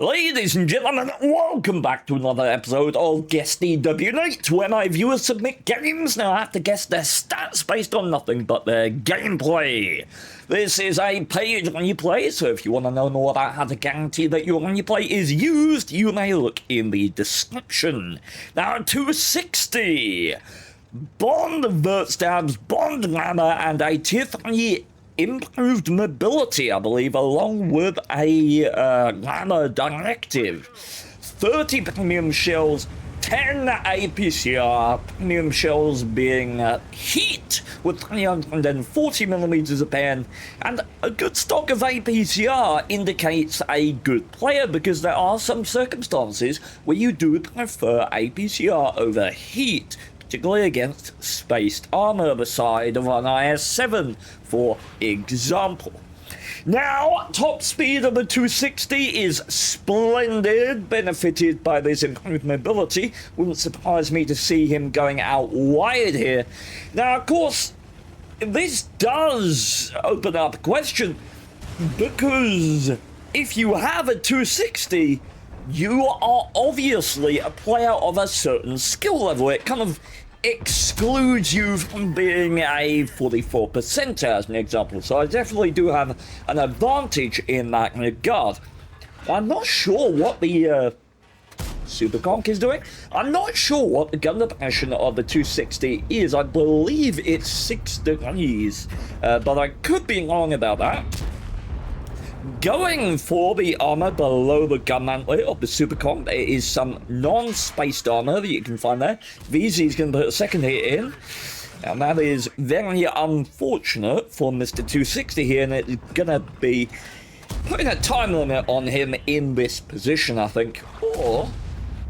Ladies and gentlemen, welcome back to another episode of Guess the WN8, where my viewers submit games. Now I have to guess their stats based on nothing but their gameplay. This is a page on your play, so if you want to know more about how to guarantee that your on your play is used, you may look in the description. Now 260. Bond vert stabs, Bond glamour, and a tier 3 improved mobility, I believe, along with a glamour directive. 30 premium shells, 10 APCR, premium shells being heat with 340mm of pen, and a good stock of APCR indicates a good player because there are some circumstances where you do prefer APCR over heat, particularly against spaced armor, the side of an IS-7, for example. Now, top speed of the 260 is splendid, benefited by this improved mobility. Wouldn't surprise me to see him going out wide here. Now, of course, this does open up a question, because if you have a 260, you are obviously a player of a certain skill level. It kind of excludes you from being a 44%er, as an example. So I definitely do have an advantage in that regard. I'm not sure what the Super Conk is doing. I'm not sure what the gun depression of the 260 is. I believe it's 6 degrees, but I could be wrong about that. Going for the armor below the gun mantlet of the Super Conk, there is some non-spaced armor that you can find there. VZ is going to put a second hit in, and that is very unfortunate for Mr. 260 here, and it's going to be putting a time limit on him in this position, I think. Or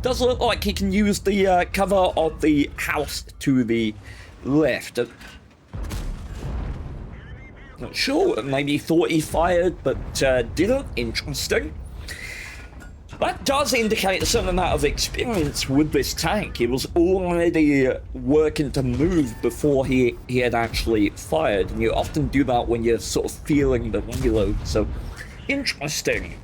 does look like he can use the cover of the house to the left. Not sure, maybe thought he fired, but didn't. Interesting. That does indicate a certain amount of experience with this tank. He was already working to move before he had actually fired, and you often do that when you're sort of feeling the reload, so interesting.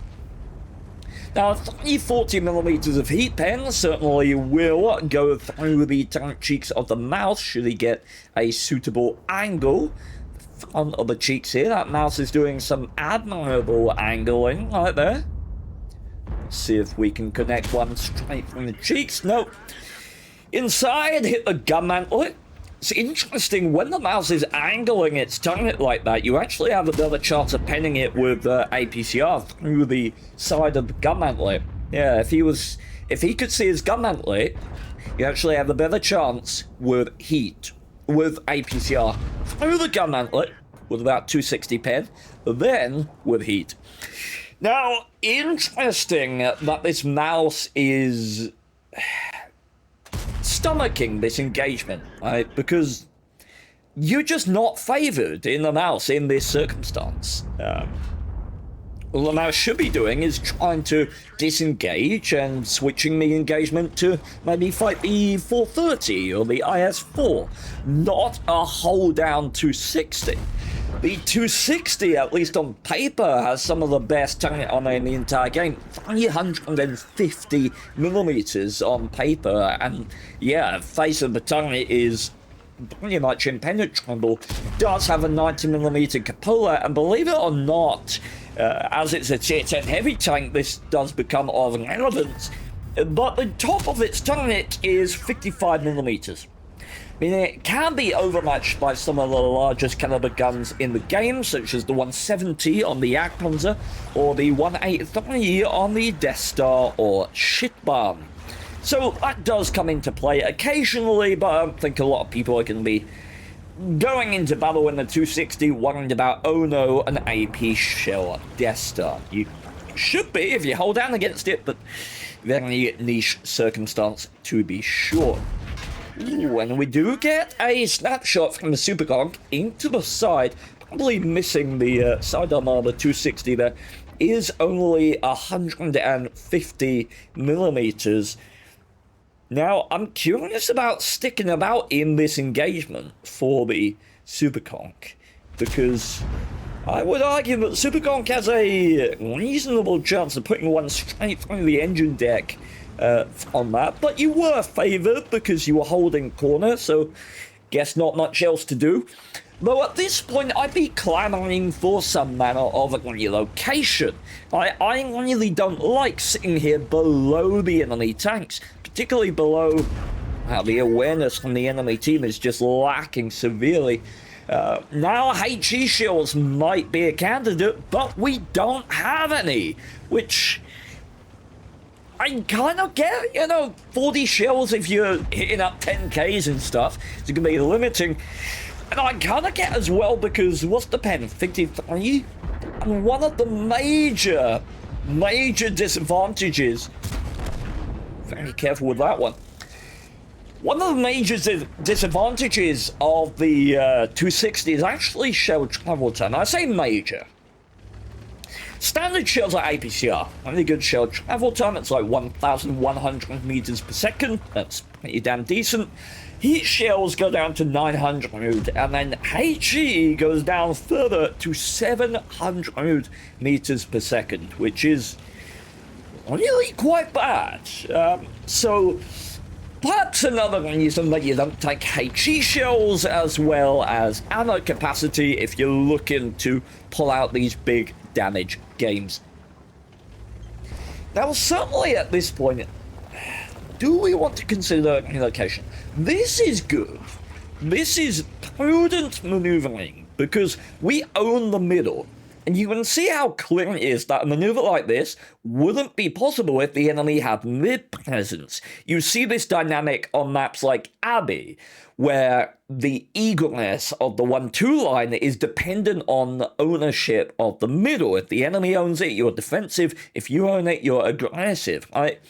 Now, 340mm of heat pen certainly will go through the tank cheeks of the mouse should he get a suitable angle. Front of the cheeks here, that mouse is doing some admirable angling right there. Let's see if we can connect one straight from the cheeks. No. Inside, hit the gun mantlet. It's interesting, when the mouse is angling its target like that, you actually have a better chance of penning it with APCR through the side of the gun mantlet. Yeah, if he could see his gun mantlet, you actually have a better chance with heat, with APCR through the gun mantlet with about 260 pen, then with heat. Now, interesting that this mouse is stomaching this engagement, right? Because you're just not favored in the mouse in this circumstance. All the mouse should be doing is trying to disengage and switching the engagement to maybe fight the 430 or the IS-4, not a hold down 260. The 260, at least on paper, has some of the best target armor in the entire game. 350mm on paper, and yeah, face of the target is pretty much impenetrable. Does have a 90mm cupola, and believe it or not, as it's a tier 10 heavy tank, this does become of relevance. But the top of its turret is 55mm. I mean, it can be overmatched by some of the largest caliber guns in the game, such as the 170 on the Jagdpanzer, or the 183 on the Death Star or Shitbarn. So that does come into play occasionally, but I don't think a lot of people are going to be going into battle in the 260 worried about, oh no, an AP shell Death Star. You should be if you hold down against it, but very niche circumstance to be sure. Ooh, and we do get a snapshot from the Super Conk into the side, probably missing the sidearm armor 260 there, is only 150mm. Now, I'm curious about sticking about in this engagement for the Super Conk, because I would argue that Superconk has a reasonable chance of putting one straight through the engine deck on that, but you were favoured because you were holding corner, so guess not much else to do. Though at this point, I'd be clamouring for some manner of relocation. I really don't like sitting here below the enemy tanks, particularly below the awareness from the enemy team is just lacking severely. Now HE shields might be a candidate, but we don't have any, which I kind of get, 40 shells if you're hitting up 10Ks and stuff, it's going to be limiting. And I kind of get as well because, what's the pen, 53? And one of the major disadvantages, very careful with that one, one of the major disadvantages of the 260 is actually shell travel time. I say major. Standard shells are APCR, really good shell travel time, it's like 1,100 meters per second, that's pretty damn decent. Heat shells go down to 900, and then HE goes down further to 700 meters per second, which is really quite bad. So perhaps another reason that you don't take HE shells as well as ammo capacity if you're looking to pull out these big damage games. Now, certainly at this point, do we want to consider relocation? This is good. This is prudent maneuvering because we own the middle. And you can see how clear it is that a maneuver like this wouldn't be possible if the enemy had mid presence. You see this dynamic on maps like Abbey, where the eagerness of the 1-2 line is dependent on the ownership of the middle. If the enemy owns it, you're defensive. If you own it, you're aggressive, right?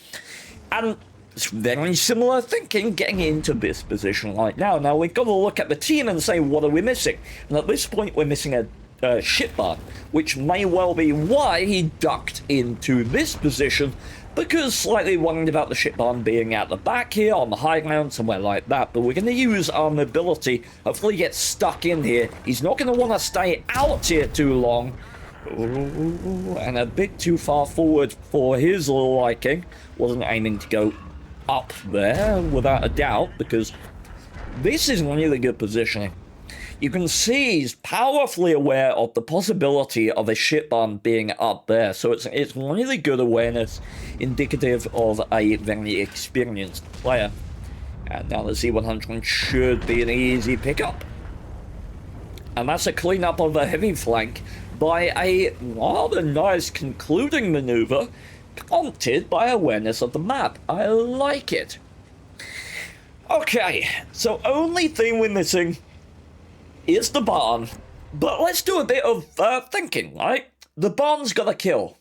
And it's very similar thinking getting into this position right now. Now, we've got to look at the team and say, what are we missing? And at this point, we're missing a ship barn, which may well be why he ducked into this position, because slightly worried about the ship barn being at the back here on the high ground, somewhere like that. But we're going to use our mobility, hopefully get stuck in here. He's not going to want to stay out here too long. Ooh, and a bit too far forward for his liking. Wasn't aiming to go up there, without a doubt, because this is really good positioning. You can see he's powerfully aware of the possibility of a ship barn being up there, so it's really good awareness, indicative of a very experienced player. And now the Z100 should be an easy pickup. And that's a cleanup of a heavy flank by a rather nice concluding maneuver, prompted by awareness of the map. I like it. Okay, so only thing we're missing is the barn, but let's do a bit of thinking, right? The barn's got a kill.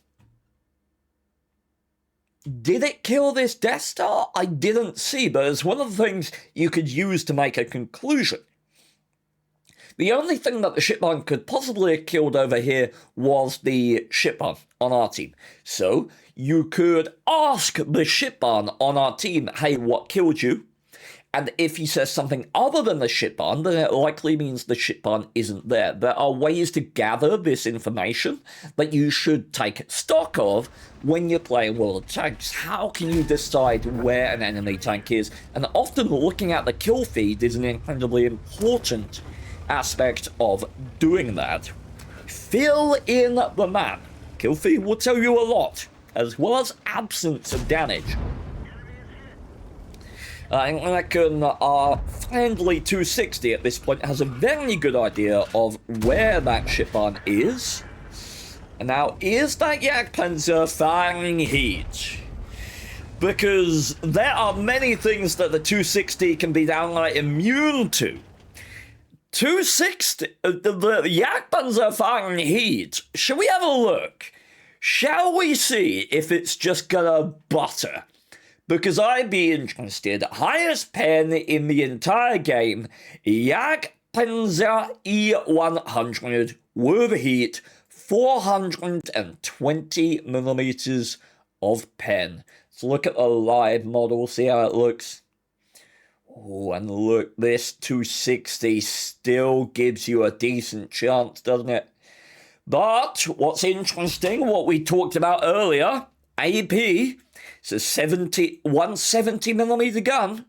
Did it kill this Death Star? I didn't see, but it's one of the things you could use to make a conclusion. The only thing that the ship barn could possibly have killed over here was the ship barn on our team. So you could ask the ship barn on our team, hey, what killed you? And if he says something other than the ship barn, then it likely means the ship barn isn't there. There are ways to gather this information that you should take stock of when you're playing World of Tanks. How can you decide where an enemy tank is? And often looking at the kill feed is an incredibly important aspect of doing that. Fill in the map. Kill feed will tell you a lot, as well as absence of damage. I reckon our friendly 260 at this point has a very good idea of where that ship barn is. And now, is that Jagdpanzer firing heat? Because there are many things that the 260 can be downright immune to. 260, the Jagdpanzer firing heat. Shall we have a look? Shall we see if it's just gonna butter? Because I'd be interested. Highest pen in the entire game, Jagdpanzer E100 with heat, 420 millimeters of pen. Let's look at the live model, see how it looks. Oh, and look, this 260 still gives you a decent chance, doesn't it? But what's interesting, what we talked about earlier, AP, it's a 170mm gun.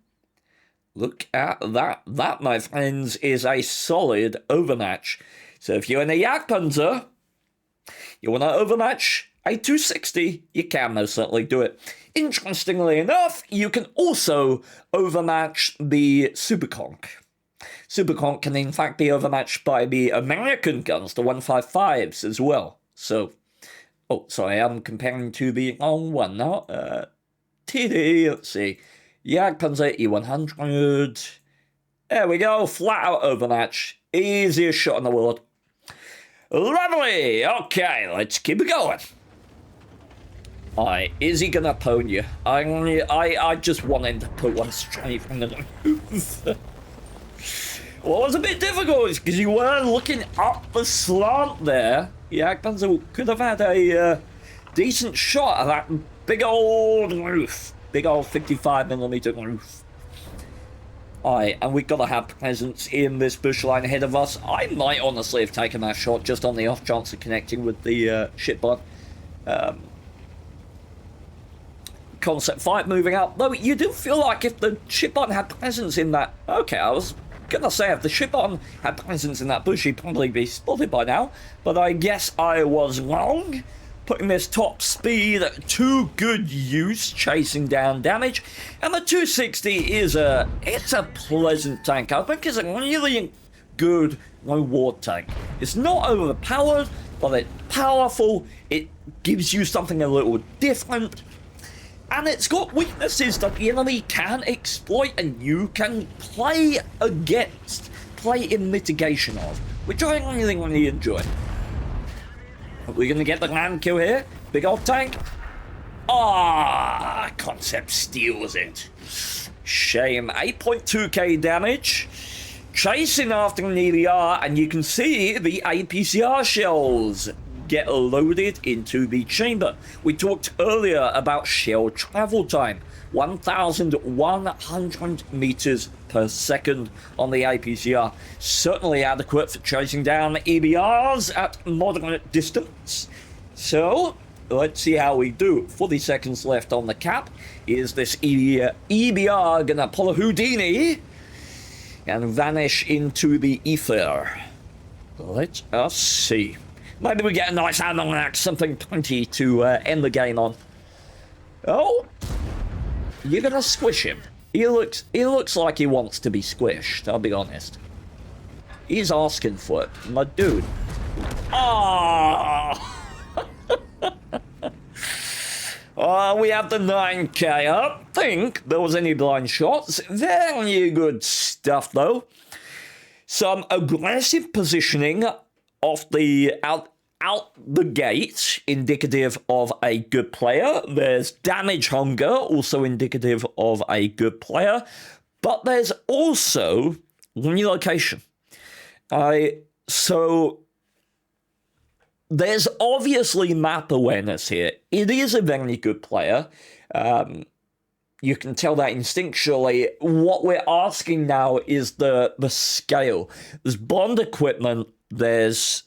Look at that. That, my friends, is a solid overmatch. So if you're in a Yak Panzer, you want to overmatch a 260, you can most certainly do it. Interestingly enough, you can also overmatch the Superconk. Superconk can in fact be overmatched by the American guns, the 155s as well. So, oh, sorry, I'm comparing to the wrong one now. TD, let's see. Jagdpanzer E100. There we go, flat out overmatch. Easiest shot in the world. Lovely! Okay, let's keep it going. Alright, is he gonna pwn you? I just want him to put one straight from the nose. What was a bit difficult is because you were looking up the slant there. Jagdpanzer could have had a decent shot at that big old roof. Big old 55mm roof. Alright, and we've got to have presence in this bush line ahead of us. I might honestly have taken that shot just on the off chance of connecting with the shipbot. Concept 5 moving out. Though you do feel like if the shipbot had presence in that... Okay, I was gonna say if the shipbot had presence in that bush, he'd probably be spotted by now. But I guess I was wrong. Putting this top speed to good use, chasing down damage. And the 260 is it's a pleasant tank. I think it's a really good WoT tank. It's not overpowered, but it's powerful. It gives you something a little different. And it's got weaknesses that the enemy can exploit and you can play against, play in mitigation of, which I really enjoy. We're going to get the land kill here. Big old tank. Ah, Concept steals it. Shame. 8.2k damage. Chasing after an EBR, and you can see the APCR shells get loaded into the chamber. We talked earlier about shell travel time. 1,100 meters per second on the APCR. Certainly adequate for chasing down EBRs at moderate distance. So, let's see how we do. 40 seconds left on the cap. Is this EBR gonna pull a Houdini and vanish into the ether? Let us see. Maybe we get a nice ammo axe, something 20 to end the game on. Oh! You're gonna squish him. He looks like he wants to be squished, I'll be honest. He's asking for it, my dude. Ah! We have the 9k. I don't think there was any blind shots. Very good stuff, though. Some aggressive positioning off the out the gate, indicative of a good player. There's damage hunger, also indicative of a good player. But there's also relocation. So there's obviously map awareness here. It is a very good player. You can tell that instinctually. What we're asking now is the scale. There's bond equipment. There's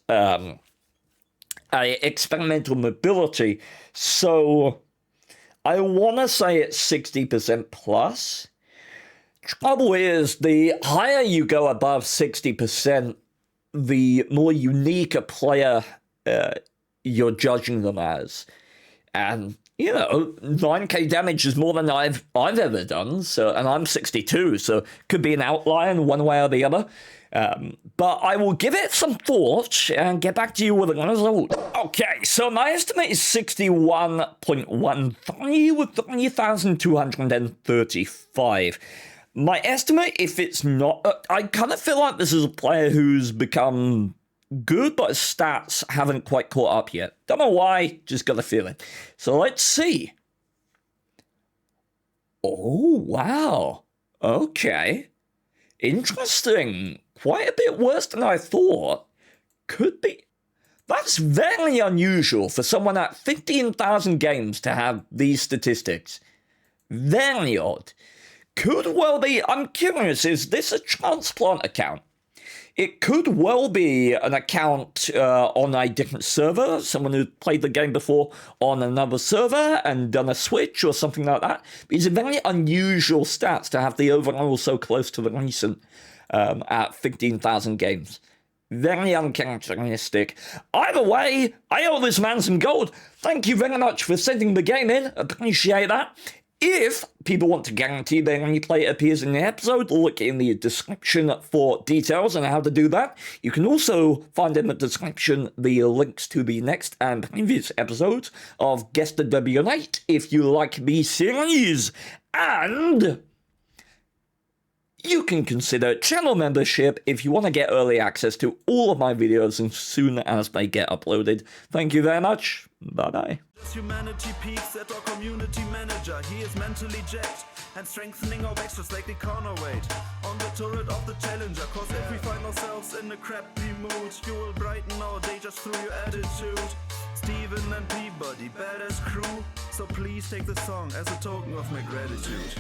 experimental mobility. So I want to say it's 60% plus. Trouble is, the higher you go above 60%, the more unique a player you're judging them as. And, you know, 9k damage is more than I've ever done, so, and I'm 62, so could be an outlier in one way or the other. But I will give it some thought and get back to you with a result. Okay, so my estimate is 61.13 with 3,235. My estimate, if it's not... I kind of feel like this is a player who's become good, but his stats haven't quite caught up yet. Don't know why, just got a feeling. So let's see. Oh, wow. Okay. Interesting. Quite a bit worse than I thought. Could be. That's very unusual for someone at 15,000 games to have these statistics. Very odd. Could well be. I'm curious, is this a transplant account? It could well be an account on a different server, someone who played the game before on another server and done a switch or something like that. It's a very unusual stats to have the overall so close to the recent at 15,000 games. Very uncharacteristic. Either way, I owe this man some gold. Thank you very much for sending the game in. Appreciate that. If people want to guarantee their replay appears in the episode, look in the description for details on how to do that. You can also find in the description the links to the next and previous episodes of Guess the WN8 if you like the series. And you can consider channel membership if you want to get early access to all of my videos as soon as they get uploaded. Thank you very much. Bye-bye. Humanity peaks at our community manager. He is mentally jacked and strengthening our backs just like the counterweight on the turret of the challenger. Cause if we find ourselves in a crappy mood, you will brighten our day just through your attitude. Steven and Peabody, badass crew. So please take the song as a token of my gratitude.